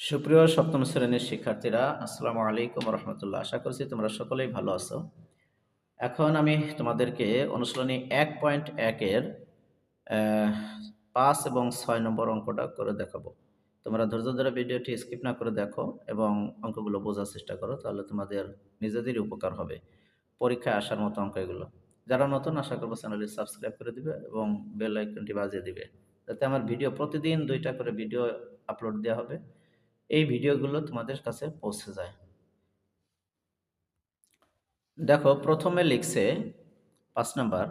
সুপ্রিয় সপ্তম শ্রেণীর শিক্ষার্থীরা, আসসালামু আলাইকুম রহমতুল্লাহ। আশা করছি তোমরা সকলেই ভালো আছো। এখন আমি তোমাদেরকে অনুশীলনী 1.1 এর 5 এবং 6 নম্বর অঙ্কটা করে দেখাবো। তোমরা ধৈর্য ধরে ভিডিওটি স্কিপ না করে দেখো এবং অঙ্কগুলো বোঝার চেষ্টা করো, তাহলে তোমাদের নিজেদেরই উপকার হবে। পরীক্ষায় আসার মতো অঙ্ক এগুলো। যারা নতুন, আশা করবো চ্যানেলটি সাবস্ক্রাইব করে দিবে এবং বেল আইকনটি বাজিয়ে দিবে, যাতে আমার ভিডিও প্রতিদিন 2টা করে ভিডিও আপলোড দেওয়া হবে, এই ভিডিওগুলো তোমাদের কাছে পৌঁছে যায়। দেখো, প্রথমে লিখছে 5 নাম্বার,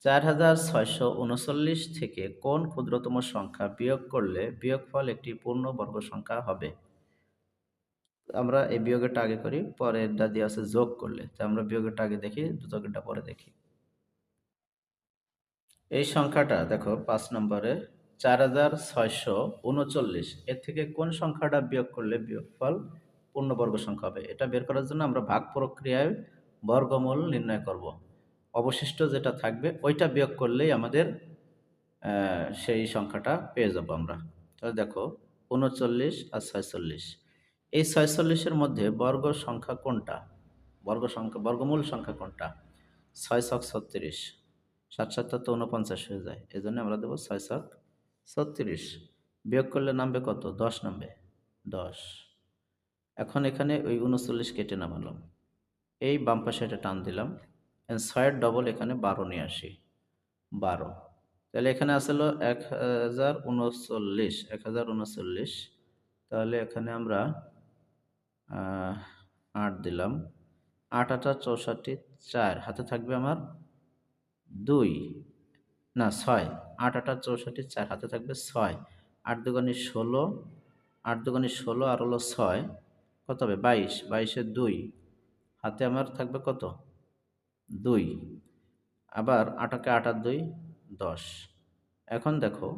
4639 থেকে কোন ক্ষুদ্রতম সংখ্যা বিয়োগ করলে বিয়োগফল একটি পূর্ণবর্গ সংখ্যা হবে। আমরা এই বিয়োগেরটা আগে করি, পরেরটা দিয়ে আছে যোগ করলে। তো আমরা বিয়োগেরটা আগে দেখি, যোগেরটা পরে দেখি। এই সংখ্যাটা দেখো 5 নম্বরে 4639, এর থেকে কোন সংখ্যাটা বিয়োগ করলে বিয়োগফল পূর্ণবর্গ সংখ্যা হবে। এটা বের করার জন্য আমরা ভাগ প্রক্রিয়ায় বর্গমূল নির্ণয় করব। অবশিষ্ট যেটা থাকবে ওইটা বিয়োগ করলেই আমাদের সেই সংখ্যাটা পেয়ে যাব আমরা। তাহলে দেখো 39 আর 46, এই 46-এর মধ্যে বর্গ সংখ্যা কোনটা, বর্গমূল সংখ্যা কোনটা? 6 ছক 36, 7 7 তো 49 হয়ে যায়, এই জন্য আমরা দেবো 6 ছক 36। বিয়োগ করলে নামবে কত? 10 নামবে, 10। এখন এখানে ওই 39 কেটে নামালাম, এই বাম পাশে এটা টান দিলাম, 6-এর ডবল এখানে 12 নিয়ে আসি, 12। তাহলে এখানে আসলো 1039, 1039। তাহলে এখানে আমরা 8 দিলাম, 8 8 64, 4 হাতে থাকবে আমার 2, না 6, 8 8 64, 4 হাতে থাকবে 6, 8 দুগুণে 16, 8 দুগুণে 16 আর হলো 6, কত হবে? 22, 22-এ 2 হাতে আমার থাকবে কত? 2। আবার 8 কে 8 আর 2, 10। এখন দেখো,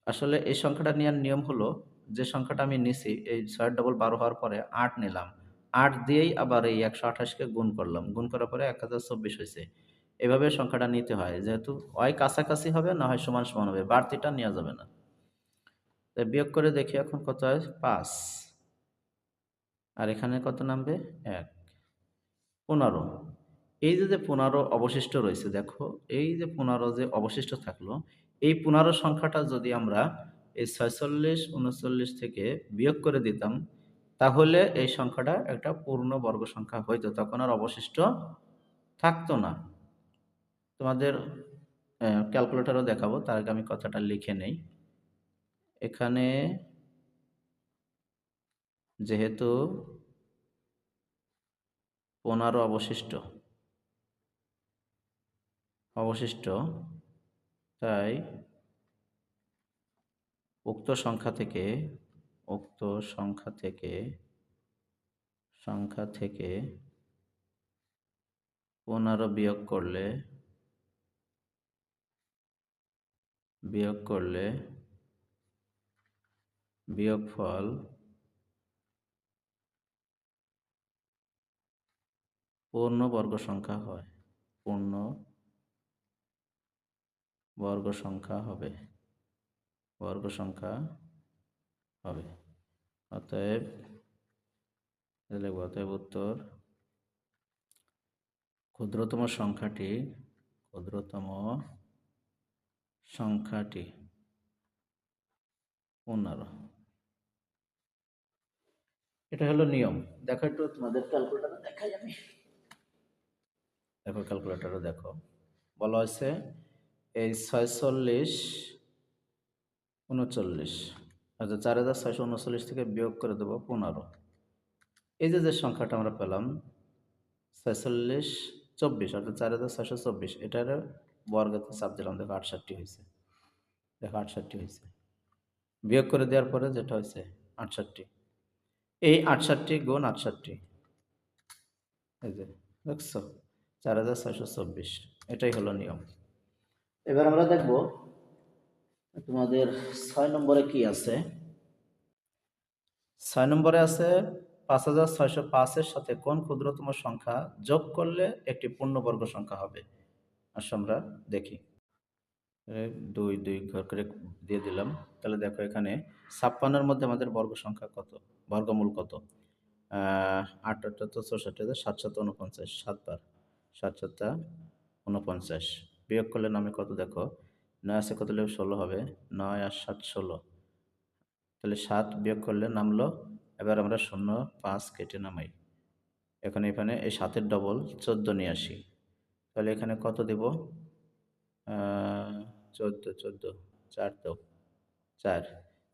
আসলে এই সংখ্যাটা নেওয়ার নিয়ম হলো, যে সংখ্যাটা আমি নিছি, এই 6 ডবল 12 হওয়ার পরে 8 নিলাম, 8 দিয়েই আবার এই 128-কে গুণ করলাম, গুণ করার পরে 1024 হয়েছে। এভাবে সংখ্যাটা নিতে হয়, যেহেতু হয় কাছাকাছি হবে, না হয় সমান সমান হবে, বাড়তিটা নেওয়া যাবে না। তাই বিয়োগ করে দেখি এখন কত হয়? 5। আর এখানে কত নামবে? 1, 15। এই যে 15 অবশিষ্ট রয়েছে, দেখো এই যে 15 যে অবশিষ্ট থাকলো, এই 15 সংখ্যাটা যদি আমরা এই 46 39 থেকে বিয়োগ করে দিতাম, তাহলে এই সংখ্যাটা একটা পূর্ণ বর্গ সংখ্যা হইতো, তখন আর অবশিষ্ট থাকতো না। তোমাদের ক্যালকুলেটরও দেখাবো, তার আগে আমি কথাটা লিখে নেই। এখানে যেহেতু 15 অবশিষ্ট, তাই উক্ত সংখ্যা থেকে উক্ত সংখ্যা থেকে 15 বিয়োগ করলে বিয়োগফল পূর্ণ বর্গ সংখ্যা হয়, পূর্ণ বর্গ সংখ্যা হবে, অতএব অতএব উত্তর, ক্ষুদ্রতম সংখ্যাটি 15। এটা হলো নিয়ম। দেখো একটু তোমাদের ক্যালকুলেটরে দেখাই আমি। দেখো ক্যালকুলেটরে দেখো, বলা হয়েছে এই 46 39, আচ্ছা 4639 থেকে বিয়োগ করে দেবো 15। এই যে সংখ্যাটা আমরা পেলাম 46 24, অর্থাৎ 4624, এটার বর্গতে চাপ দিলাম, দেখো 68 হয়েছে, দেখো 68 হয়েছে। বিয়োগ করে দেওয়ার পরে যেটা হয়েছে 68, এই 68 গুণ 68, এই যে দেখছো 4624, এটাই হলো নিয়ম। এবার আমরা দেখব তোমাদের 6 নম্বরে কি আছে। 6 নম্বরে আছে 5605-এর সাথে কোন ক্ষুদ্রতম সংখ্যা যোগ করলে একটি পূর্ণবর্গ সংখ্যা হবে। আসলে আমরা দেখি, দুই দুই ঘর করে দিয়ে দিলাম। তাহলে দেখো এখানে ৫৬-র মধ্যে আমাদের বর্গ সংখ্যা কত? বর্গমূল কত? ৮ ৮ তো ৬৪ হাজার ৭ ৪৯ ৭ বার ৭ ৭ ৪৯ বিয়োগ করলে নামে কত দেখো? ৯ আছে কত হলে ১৬ হবে। ৯ আর ৭ ১৬। তাহলে ৭ বিয়োগ করলে নামলো। এবার আমরা ০ ৫ কেটে নামাই। এখানে এই ৭ এর ডবল ১৪ নিয়ে আসি। তাহলে এখানে কত দিব? ১৪ ১৪ ৪ দাও ৪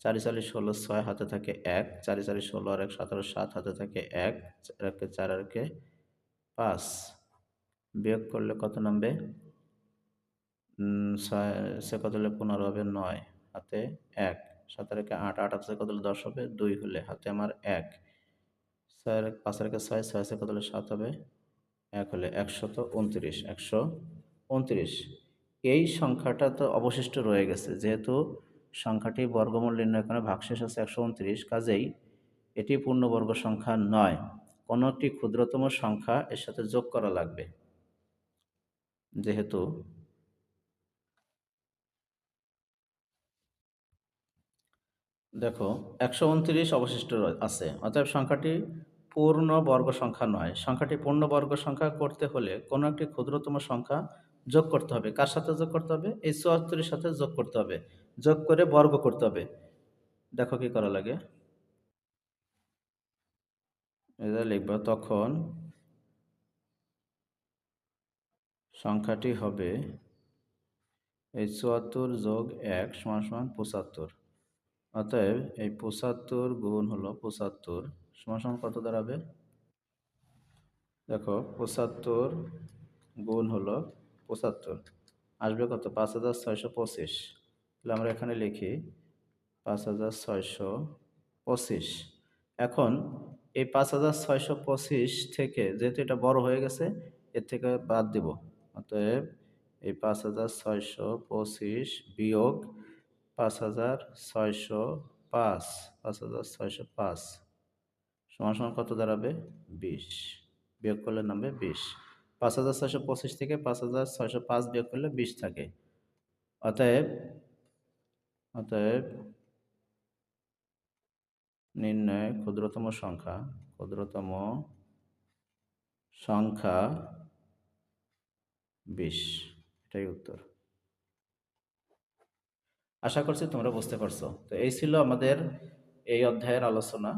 ৪ ৪ ১৬ ৬ হাতে থাকে ১ ৪ ৪ ১৬ আর ১ ১৭ ৭ হাতে থাকে ১ ৪ একে ৪ আর একে ৫ বিয়োগ করলে কত নামবে? ৬ সে কত হলে ১৫ হবে ৯ হাতে ১ ৭ আর একে ৮ ৮ হাতে কত হলে ১০ হবে ২ হলে হাতে আমার ১ ৬ আর ৫ আর একে ৬ ৬ আছে কত হলে ৭ হবে ১ হলে ১২৯ ১২৯ এই সংখ্যাটা তো অবশিষ্ট রয়ে গেছে। যেহেতু সংখ্যাটি বর্গমূল নির্ণয় করে ভাগশেষ আছে ১২৯, কাজেই এটি পূর্ণবর্গ সংখ্যা নয়। কোনো একটি ক্ষুদ্রতম সংখ্যা এর সাথে যোগ করা লাগবে। যেহেতু দেখো ১২৯ অবশিষ্ট আছে, অতএব সংখ্যাটি পূর্ণ বর্গ সংখ্যা নয়। সংখ্যাটি পূর্ণ বর্গ সংখ্যা করতে হলে কোনো একটি ক্ষুদ্রতম সংখ্যা যোগ করতে হবে। কার সাথে যোগ করতে হবে? এই ৭৪ এর সাথে যোগ করতে হবে। যোগ করে বর্গ করতে হবে। দেখো কি করা লাগে। এটা লিখব, তখন সংখ্যাটি হবে এই ৭৪ যোগ ১ সমান সমান ৭৫। অতএব এই ৭৫ গুণ হলো ৭৫ সমান সমান কত দাঁড়াবে? দেখো ৭৫ গুণ হলো ৭৫ আসবে কত? ৫৬২৫। তাহলে আমরা এখানে লিখি ৫৬২৫। এখন এই ৫৬২৫ থেকে যেহেতু এটা বড় হয়ে গেছে, এর থেকে বাদ দিব। অতএব এই ৫৬২৫ বিয়োগ ৫৬০৫ ৫৬০৫ সমান সমান কত দাঁড়াবে? ২০। বিয়োগ করলে নামবে ২০। ৫৬২৫ থেকে ৫৬০৫ বিয়োগ করলে ২০ থাকে। অতএব অতএব নির্ণয় ক্ষুদ্রতম সংখ্যা ২০। এটাই উত্তর। আশা করছি তোমরা বুঝতে পারছো। তো এই ছিল আমাদের এই অধ্যায়ের আলোচনা।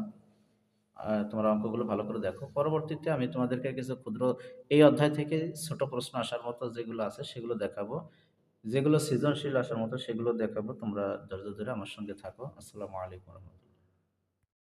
তোমরা অঙ্কগুলো ভালো করে দেখো। পরবর্তীতে আমি তোমাদেরকে কিছু ক্ষুদ্র এই অধ্যায় থেকে ছোট প্রশ্ন আসার মতো যেগুলো আছে সেগুলো দেখাবো। যেগুলো সৃজনশীল আসার মতো সেগুলো দেখাবো। তোমরা ধৈর্য ধরে আমার সঙ্গে থাকো। আসসালামু আলাইকুম।